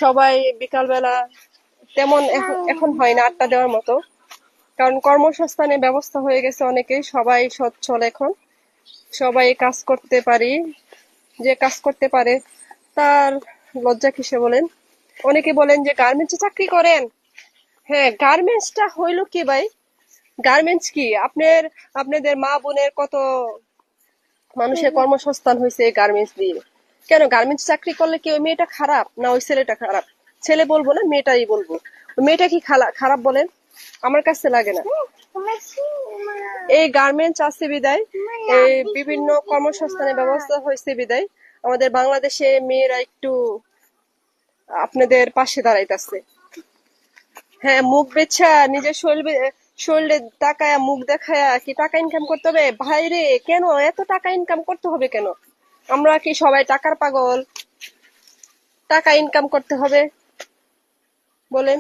সবাই বিকালবেলা তেমন এখন হয় না আড্ডা দেওয়ার মতো, কারণ কর্মসংস্থানের ব্যবস্থা হয়ে গেছে অনেকেই, সবাই সচ্ছল এখন, সবাই কাজ করতে পারি, যে কাজ করতে পারে তার লজ্জা কিসে বলেন। অনেকে বলেন যে গার্মেন্টসে চাকরি করেন। হ্যাঁ, গার্মেন্টসটা হইলো কি ভাই? গার্মেন্টস কি আপনাদের মা বোনের কত মানুষের কর্মসংস্থান হয়েছে এই গার্মেন্টস দিয়ে। কেন গার্মেন্টস চাকরি করলে কি ওই মেয়েটা খারাপ না ওই ছেলেটা খারাপ? ছেলে বলবো না, মেয়েটাই বলবো। ওই মেয়েটা কি খারাপ বলেন? আমার কাছে লাগে না। এই গার্মেন্টস আছে বিদায়, এই বিভিন্ন কর্মসংস্থানের ব্যবস্থা হয়েছে বিদায় আমাদের বাংলাদেশে মেয়েরা একটু আপনাদের পাশে দাঁড়াইতেছে। হ্যাঁ, মুখ বেছা নিজের শরীরে টাকায় মুখ দেখায়া কি টাকা ইনকাম করতে হবে? ভাইরে, কেন এত টাকা ইনকাম করতে হবে কেন? আমরা কি সবাই টাকার পাগল? টাকা ইনকাম করতে হবে বলেন?